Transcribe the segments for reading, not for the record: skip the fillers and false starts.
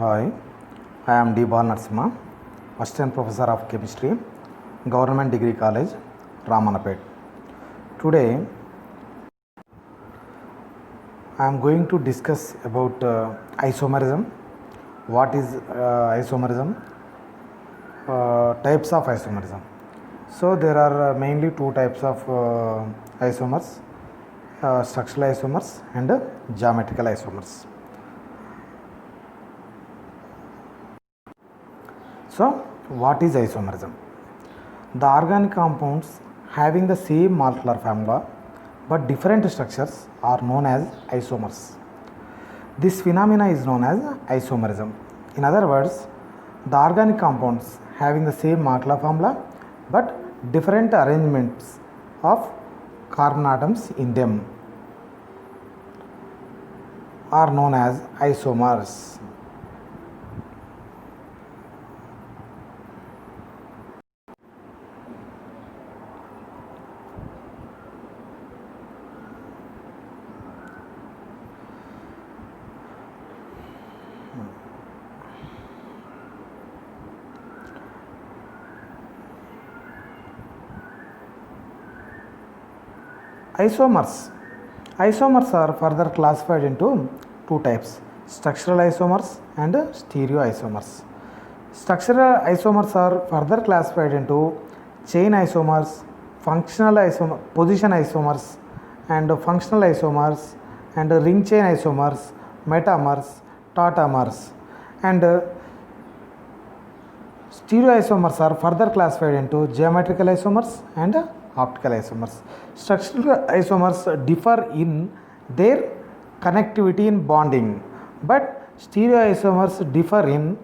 Hi, I am D. Balnarsima, Assistant Professor of Chemistry, Government Degree College, Ramanapet. Today, I am going to discuss about isomerism. What is isomerism? Types of isomerism. So, there are mainly two types of isomers, structural isomers and geometrical isomers. So, what is isomerism? The organic compounds having the same molecular formula but different structures are known as isomers. This phenomena is known as isomerism. In other words, the organic compounds having the same molecular formula but different arrangements of carbon atoms in them are known as isomers. Isomers are further classified into two types, structural isomers and stereoisomers. Structural isomers are further classified into chain isomers, functional isomers, position isomers and functional isomers and ring chain isomers, metamers, tautomers, and stereoisomers are further classified into geometrical isomers and optical isomers. Structural isomers differ in their connectivity in bonding, but stereoisomers differ in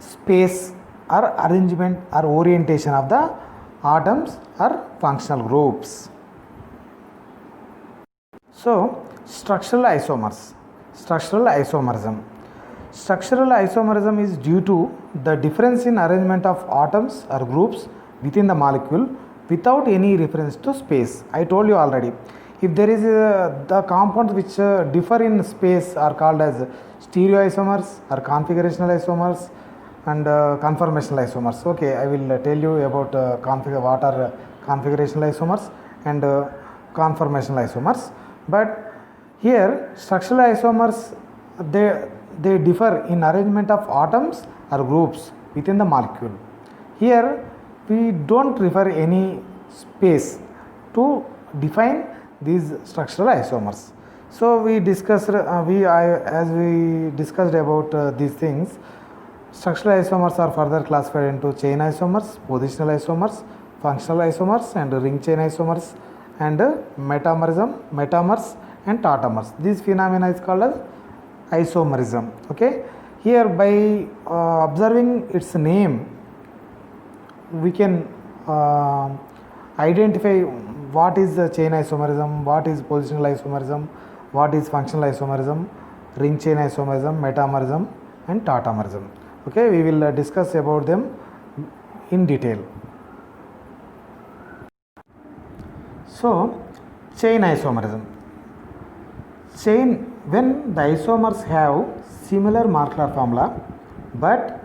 space or arrangement or orientation of the atoms or functional groups. So, structural isomerism. Structural isomerism is due to the difference in arrangement of atoms or groups within the molecule without any reference to space. I told you already. If there is the compounds which differ in space are called as stereoisomers or configurational isomers and conformational isomers. Okay, I will tell you about what are configurational isomers and conformational isomers. But here structural isomers they differ in arrangement of atoms or groups within the molecule. Here we don't refer any space to define these structural isomers. So we discussed as we discussed about these things. Structural isomers are further classified into chain isomers, positional isomers, functional isomers and ring chain isomers and metamers and tautomers. This phenomena is called as isomerism. Okay, here by observing its name we can identify what is the chain isomerism, what is positional isomerism, what is functional isomerism, ring chain isomerism, metamerism and tautomerism. Okay, we will discuss about them in detail. So, chain isomerism. When the isomers have similar molecular formula but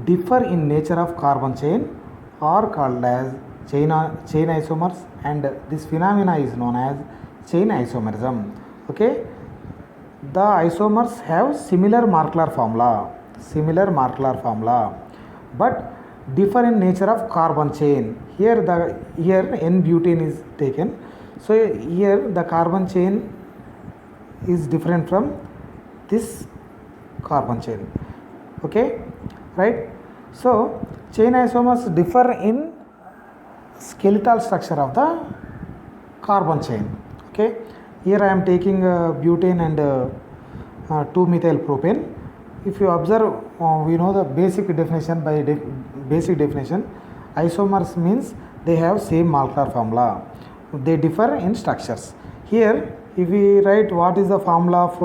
differ in nature of carbon chain are called as chain isomers, and this phenomena is known as chain isomerism. Okay, the isomers have similar molecular formula but differ in nature of carbon chain. Here N-butane is taken. So here the carbon chain is different from this carbon chain. Okay, right? So chain isomers differ in skeletal structure of the carbon chain. Okay, here I am taking butane and 2-methyl propane. If you observe, we know the basic definition. Basic definition, isomers means they have same molecular formula, they differ in structures. Here if we write what is the formula of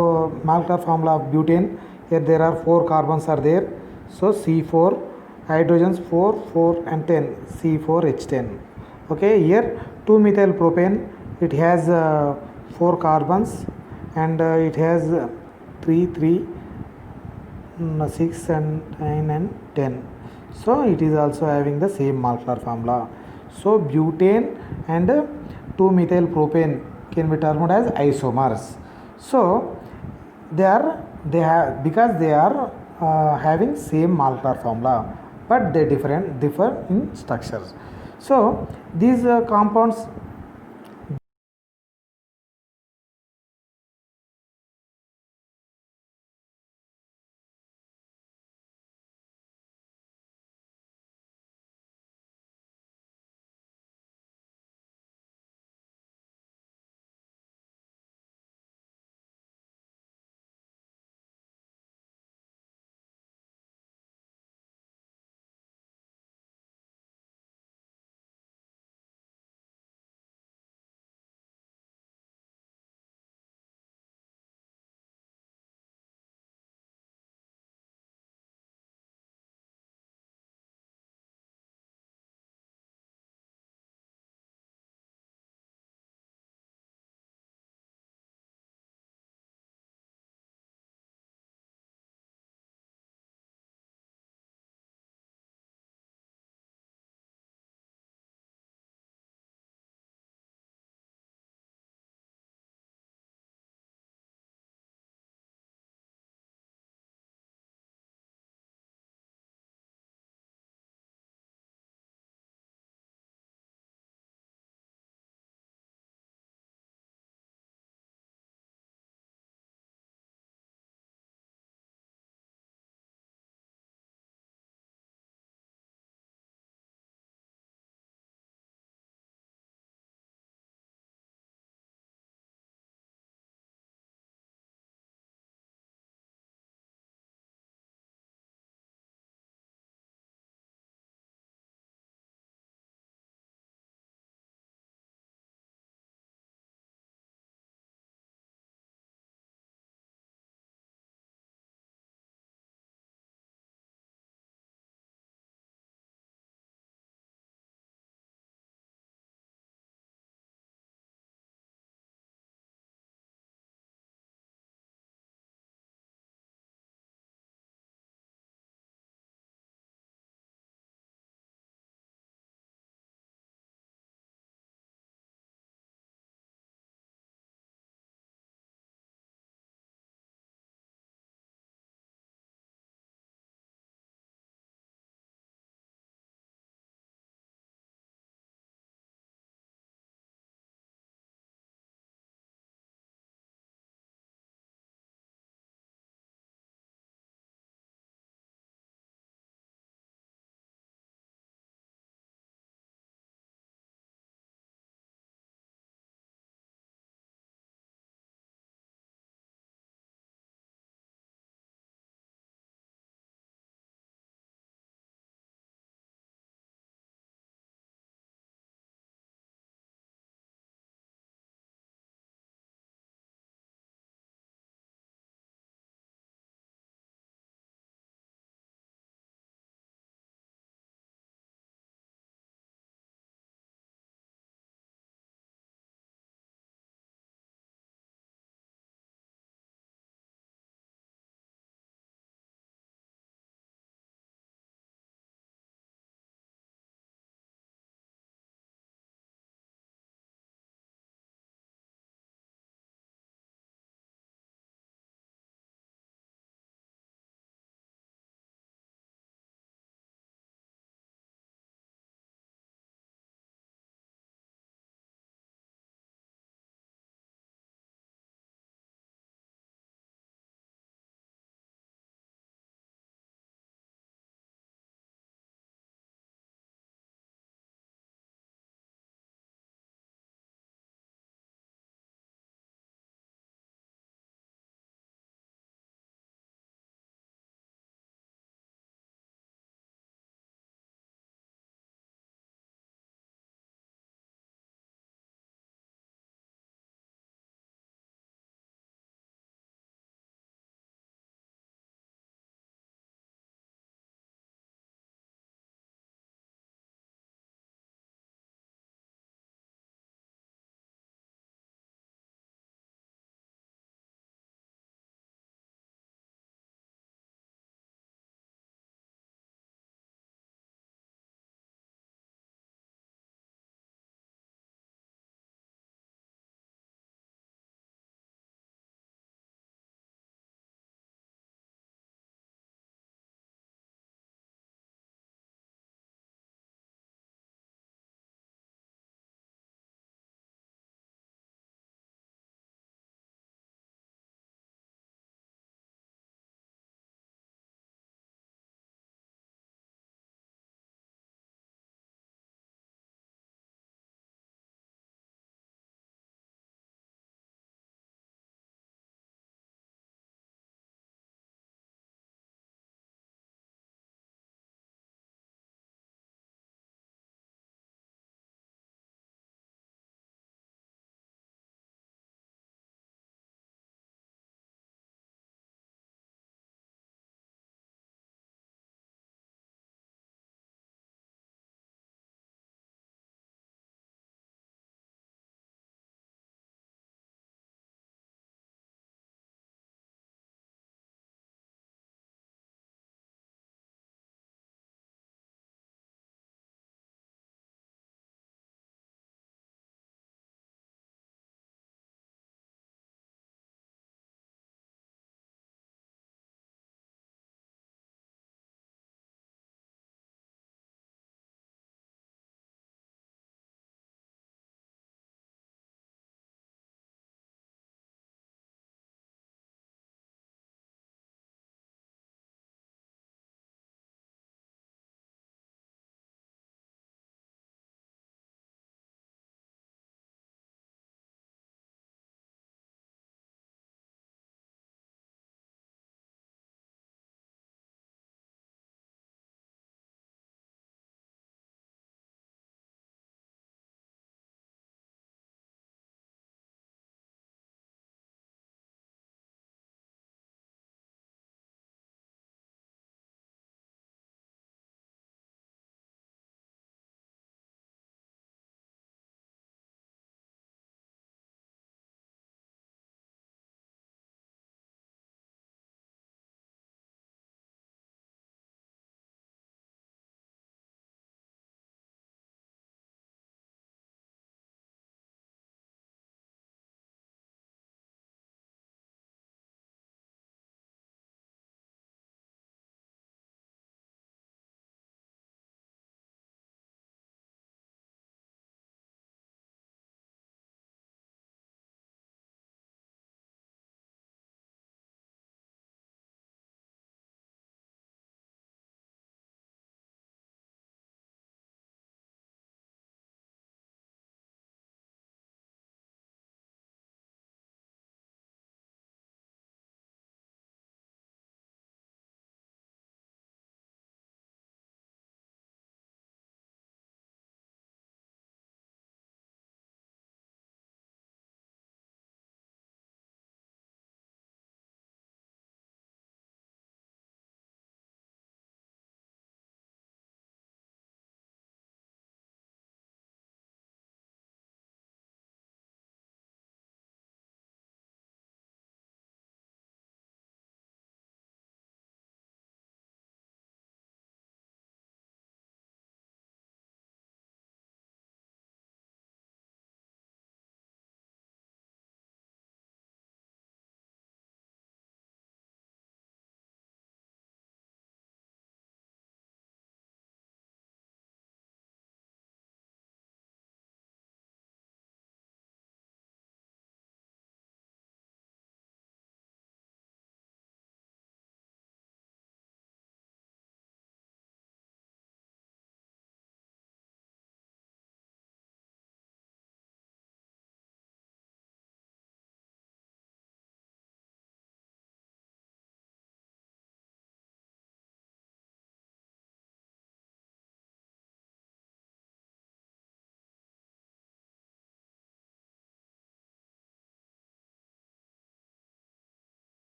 molecular formula of butane, here there are 4 carbons are there, so C4, hydrogens 4 and 10, C4H10. Okay, here 2-methyl propane, it has 4 carbons and it has 3 6 and 9 and 10. So it is also having the same molecular formula. So butane and 2-methyl propane can be termed as isomers. So they have, because they are having same molecular formula, but they differ in structures. So these compounds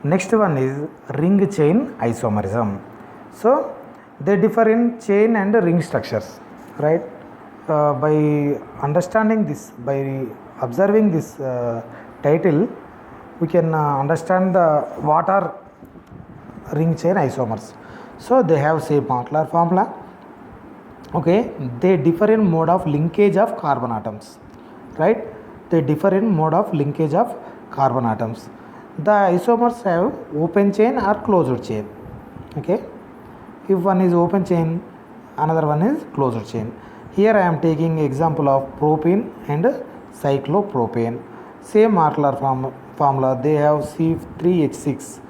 Next one is ring chain isomerism. So they differ in chain and ring structures, right? By understanding this, by observing this title, we can understand what are ring chain isomers. So they have same molecular formula. Okay, they differ in mode of linkage of carbon atoms, right? They differ in mode of linkage of carbon atoms. The isomers have open chain or closed chain. Okay, if one is open chain, another one is closed chain. Here I am taking example of propene and cyclopropane. Same molecular formula, they have C3H6.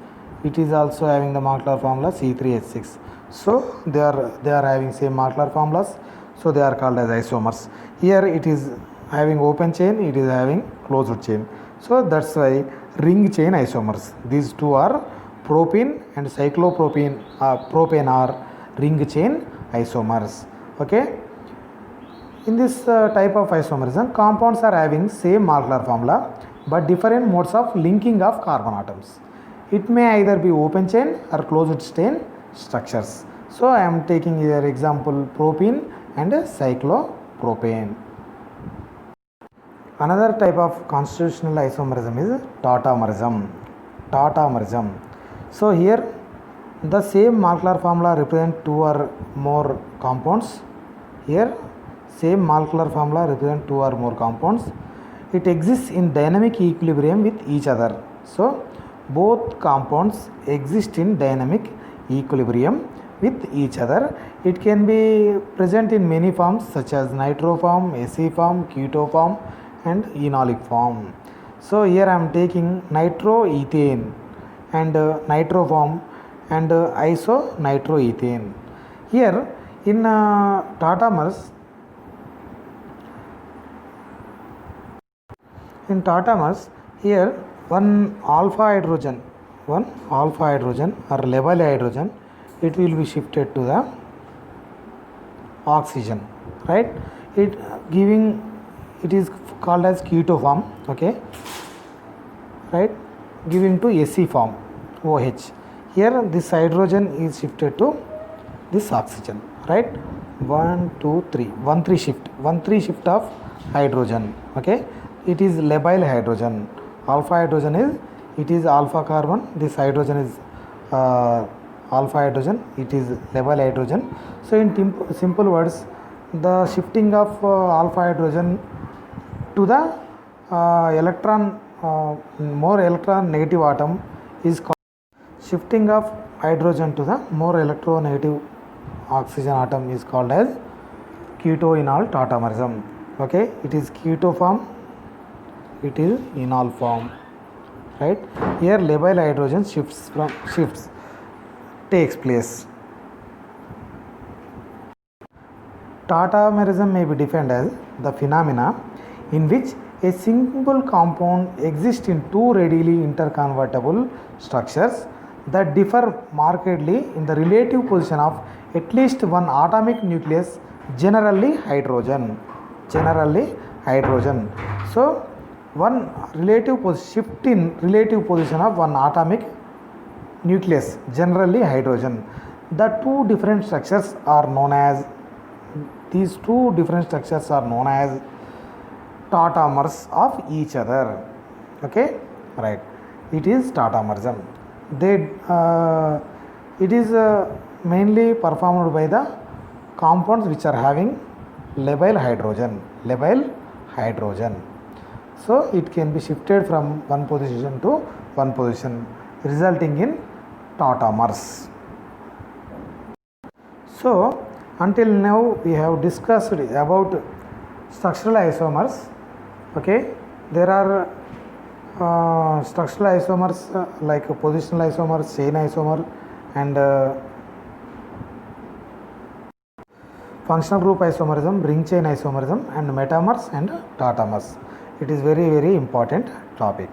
It is also having the molecular formula C3H6. So they are having same molecular formulas, so they are called as isomers. Here it is having open chain, it is having closed chain, so that's why ring chain isomers. These two are propene and cyclopropane. Propane are ring chain isomers. Okay, in this type of isomerism, compounds are having same molecular formula but different modes of linking of carbon atoms. It may either be open chain or closed chain structures. So I am taking here example propene and cyclopropane. Another type of constitutional isomerism is tautomerism. Tautomerism. So here the same molecular formula represent two or more compounds. Here same molecular formula represent two or more compounds. It exists in dynamic equilibrium with each other. So both compounds exist in dynamic equilibrium with each other. It can be present in many forms such as nitro form, acid form, keto form and enolic form. So here I am taking nitroethane and nitro form and isonitroethane. Here in tautomers, here one alpha hydrogen or labile hydrogen, it will be shifted to the oxygen, right? It is called as keto form. Okay, right, giving to Ac form, OH. Here this hydrogen is shifted to this oxygen, right? 1 2 3 1 3 shift of hydrogen. Okay, it is labile hydrogen. Alpha hydrogen is, it is alpha carbon, this hydrogen is alpha hydrogen, it is labile hydrogen. So in simple words, the shifting of alpha hydrogen to the more electron negative atom is called shifting of hydrogen to the more electronegative oxygen atom is called as keto-enol tautomerism. Okay, it is keto form, it is enol form, right? Here labile hydrogen shifts takes place. Tautomerism may be defined as the phenomena in which a single compound exists in two readily interconvertible structures that differ markedly in the relative position of at least one atomic nucleus, generally hydrogen. So one shift in relative position of one atomic nucleus, generally hydrogen. These two different structures are known as tautomers of each other. Okay, right, it is tautomerism. It is mainly performed by the compounds which are having labile hydrogen. So it can be shifted from one position to one position, resulting in tautomers. So until now we have discussed about structural isomers. Okay, there are structural isomers like positional isomers, chain isomer and functional group isomerism, ring chain isomerism and metamers and tautomers. It is very, very important topic.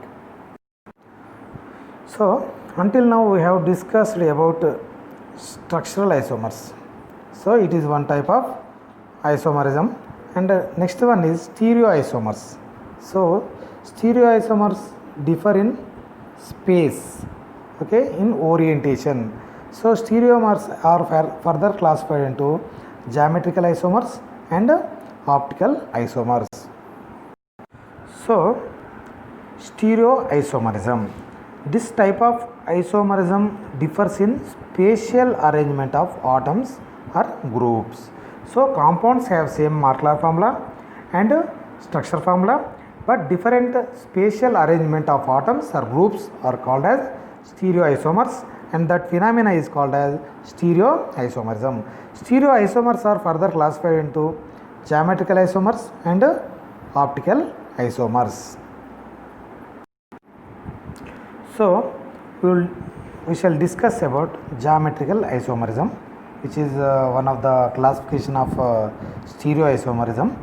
So until now we have discussed about structural isomers. So it is one type of isomerism, and next one is stereoisomers. So stereoisomers differ in space. okay, in orientation. So stereomers are further classified into geometrical isomers and optical isomers. So stereoisomerism, this type of isomerism differs in spatial arrangement of atoms or groups. So compounds have same molecular formula and structure formula, but different spatial arrangement of atoms or groups are called as stereoisomers, and that phenomena is called as stereoisomerism. Stereoisomers are further classified into geometrical isomers and optical isomers. So we shall discuss about geometrical isomerism, which is one of the classification of stereoisomerism.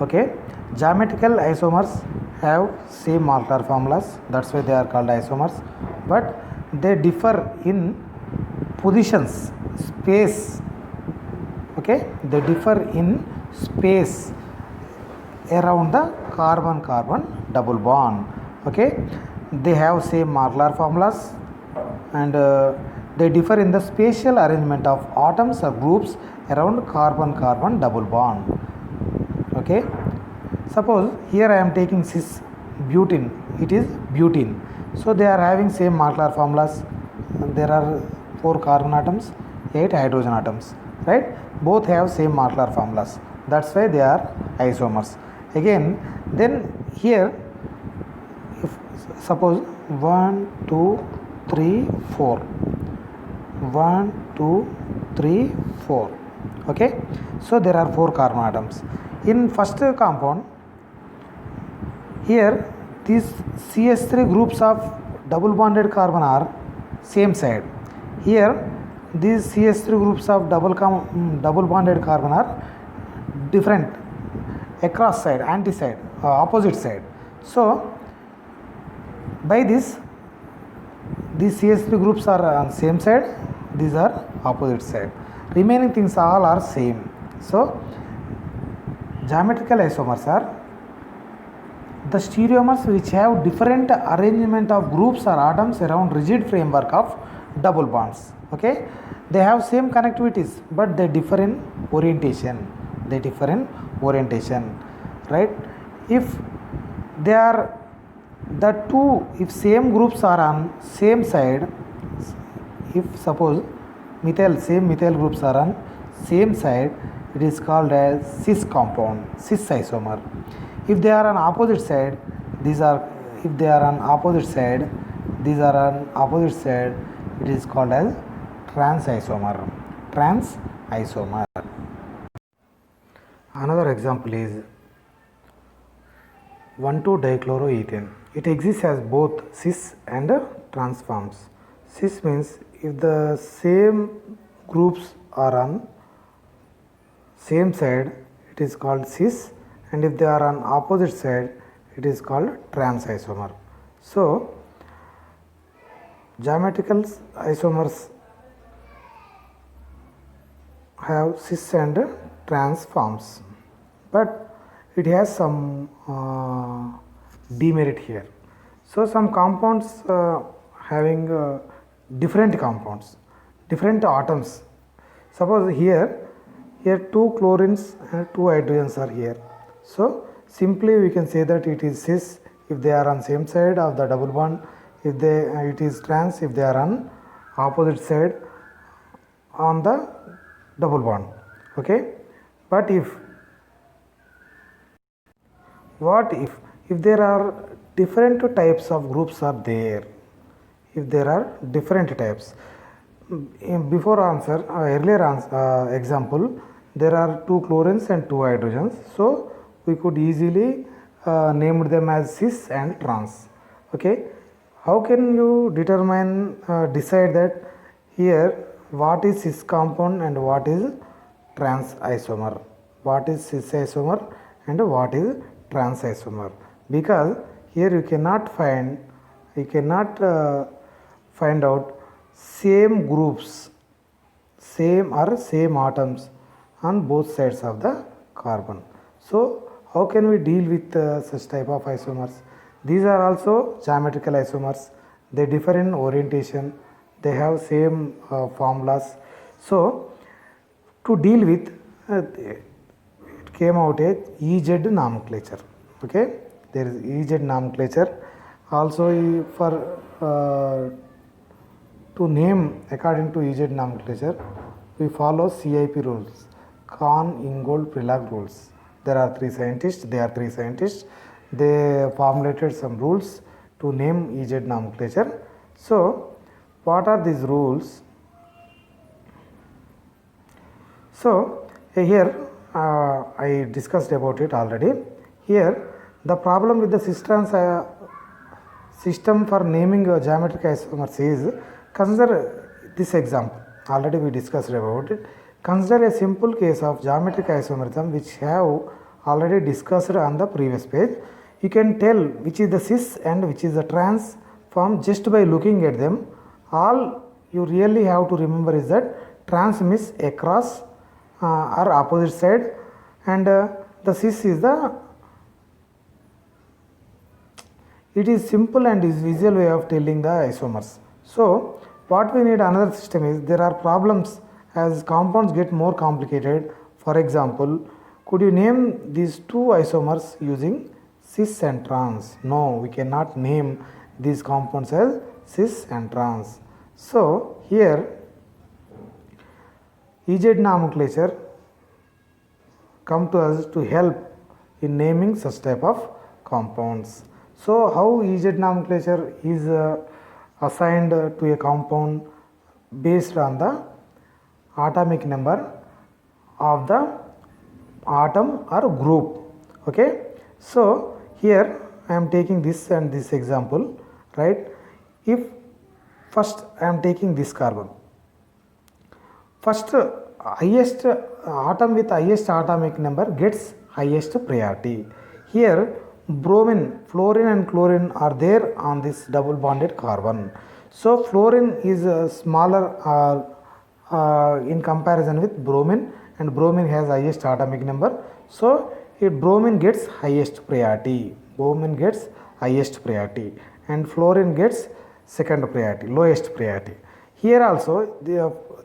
Okay, geometrical isomers have same molecular formulas, that's why they are called isomers, but they differ in positions, space. Okay, they differ in space around the carbon carbon double bond. Okay, they have same molecular formulas and they differ in the spatial arrangement of atoms or groups around carbon carbon double bond. Okay, suppose here I am taking cis butene, it is butene, so they are having same molecular formulas. There are 4 carbon atoms, 8 hydrogen atoms, right? Both have same molecular formulas, that's why they are isomers. Again, then here if suppose 1 2 3 4 1 2 3 4, okay, so there are 4 carbon atoms in first compound. Here these CH3 groups of double bonded carbon are same side. Here these CH3 groups of double bonded carbon are different across side, anti side, opposite side. So by this, these CH3 groups are on same side, these are opposite side, remaining things all are same. So geometrical isomers are the stereomers which have different arrangement of groups or atoms around rigid framework of double bonds. Okay, they have same connectivities, but they differ in orientation. Right? If they are the two, if same groups are on same side, if suppose same methyl groups are on same side, it is called as cis compound, cis isomer. If they are on opposite side, these are on opposite side, it is called as trans isomer. Another example is 1,2-dichloroethane. It exists as both cis and trans forms. Cis means if the same groups are on same side, it is called cis, and if they are on opposite side, it is called trans isomer. So geometrical isomers have cis and trans forms, but it has some demerit here. So some compounds having different compounds, different atoms. Suppose here 2 chlorines and 2 hydrogens are here. So simply we can say that it is cis if they are on same side of the double bond, it is trans if they are on opposite side on the double bond. Okay, but if there are different types of groups are there, if there are different types, before answer earlier example, there are 2 chlorines and 2 hydrogens, so we could easily name them as cis and trans. Okay, how can you decide that here what is cis compound and what is trans isomer, what is cis isomer and what is trans isomer? Because here you cannot find out same groups, same atoms on both sides of the carbon. So how can we deal with such type of isomers? These are also geometrical isomers. they differ in orientation, they have same formulas. So to deal with it came out a EZ nomenclature. Okay, there is EZ nomenclature. Also for to name according to EZ nomenclature, we follow CIP rules, Kahn, Ingold, Prelag rules. There are three scientists. They formulated some rules to name EZ nomenclature. So what are these rules? So here I discussed about it already. Here the problem with the system for naming geometric isomers is, consider this example. Already we discussed about it. Consider a simple case of geometric isomerism which have already discussed on the previous page. You can tell which is the cis and which is the trans form just by looking at them. All you really have to remember is that trans means across or opposite side, and the cis is the, it is simple and is visual way of telling the isomers. So what we need another system is, there are problems as compounds get more complicated. For example, could you name these two isomers using cis and trans? No, we cannot name these compounds as cis and trans. So here EZ nomenclature come to us to help in naming such type of compounds. So how EZ nomenclature is assigned to a compound based on the atomic number of the atom or group. Okay, so here I am taking this and this example, right? If first I am taking this carbon, first highest atom with highest atomic number gets highest priority. Here bromine, fluorine and chlorine are there on this double bonded carbon. So fluorine is smaller in comparison with bromine, and bromine has highest atomic number. So bromine gets highest priority. Bromine gets highest priority, and fluorine gets second priority, lowest priority. Here also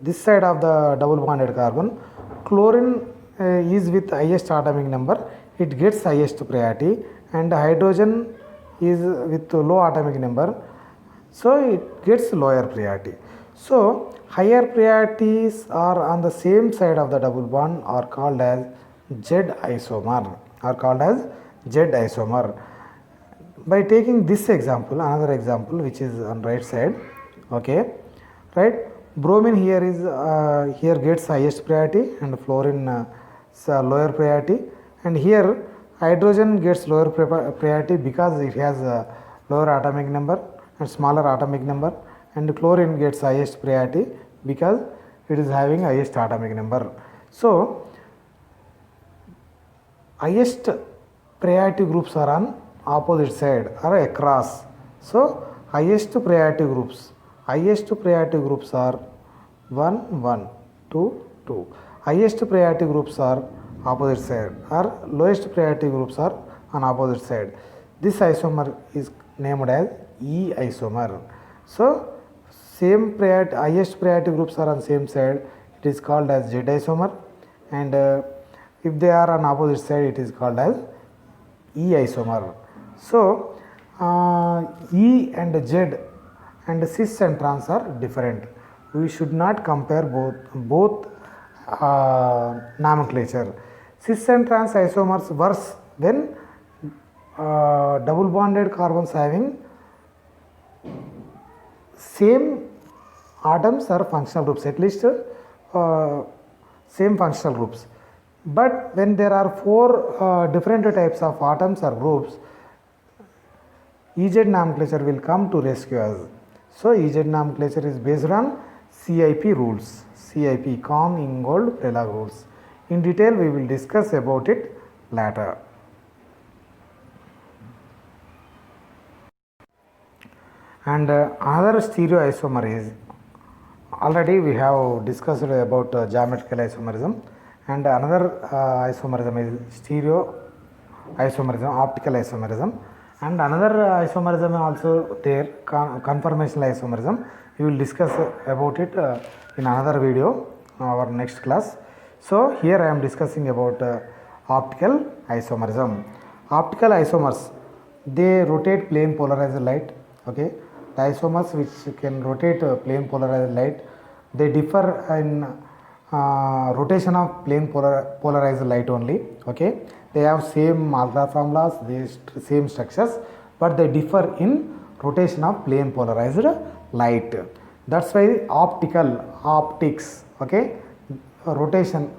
this side of the double bonded carbon, chlorine is with highest atomic number, it gets highest priority, and hydrogen is with low atomic number, so it gets lower priority. So higher priorities are on the same side of the double bond are called as Z isomer, By taking this example, another example which is on right side, okay, right, bromine here is here gets highest priority and fluorine lower priority, and here hydrogen gets lower priority because it has a lower atomic number and smaller atomic number, and chlorine gets highest priority because it is having highest atomic number. So highest priority groups are on opposite side or across. So highest priority groups are 1 1 2 2. Highest priority groups are opposite side, or lowest priority groups are on opposite side. This isomer is named as E isomer. So same priority, highest priority groups are on same side, it is called as Z isomer, and if they are on opposite side, it is called as E isomer. So E and Z and cis and trans are different. We should not compare both nomenclature. Cis and trans isomers worse when double bonded carbons having same atoms or functional groups, at least same functional groups. But when there are four different types of atoms or groups, EZ nomenclature will come to rescue us. So EZ nomenclature is based on CIP rules, CIP, Kahn, Ingold, Prelag rules. In detail we will discuss about it later. And another stereoisomer is, already we have discussed about geometrical isomerism, and another isomerism is stereo isomerism, optical isomerism, And another isomerism also there, conformational isomerism. We will discuss about it in another video, our next class. So here I am discussing about optical isomerism. Optical isomers, they rotate plane polarized light. Okay, the isomers which can rotate plane polarized light, they differ in rotation of plane polarized light only. Okay, they have same Malta formulas, they same structures, but they differ in rotation of plane polarized light. That's why optics, okay, rotation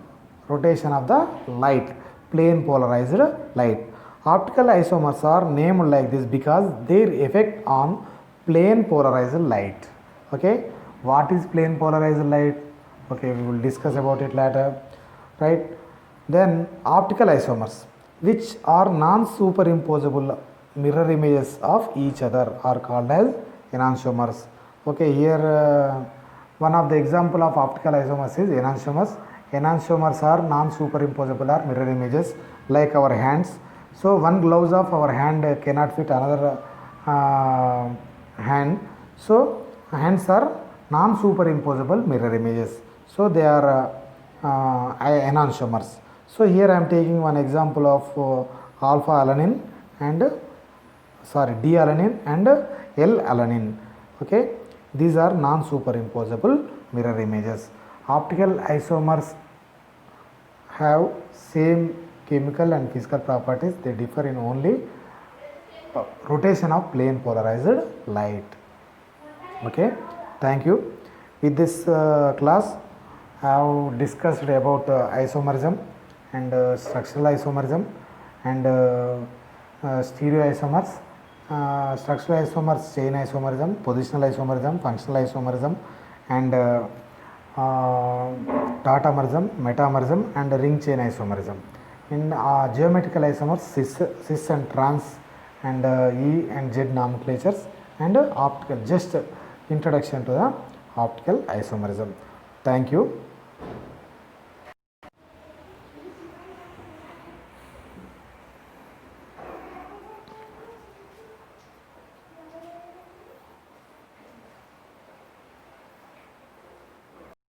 of the light, plane polarized light. Optical isomers are named like this because their effect on plane polarized light. Okay, what is plane polarized light? Okay, we will discuss about it later, right? Then optical isomers, which are non-superimposable mirror images of each other, are called as enantiomers. Okay, here one of the example of optical isomers is enantiomers. Enantiomers are non-superimposable or mirror images like our hands. So one gloves of our hand cannot fit another hand. So hands are non-superimposable mirror images. So they are enantiomers. So here I am taking one example of alpha alanine and D-alanine and L-alanine. Okay, these are non-superimposable mirror images. Optical isomers have same chemical and physical properties. They differ in only rotation of plane polarized light. Okay, thank you. With this class I have discussed about isomerism and structural isomerism and stereoisomers, structural isomers, chain isomerism, positional isomerism, functional isomerism, and tautomerism, metamerism, and ring chain isomerism. In geometrical isomers, cis and trans and E and Z nomenclatures, and optical, just introduction to the optical isomerism. Thank you.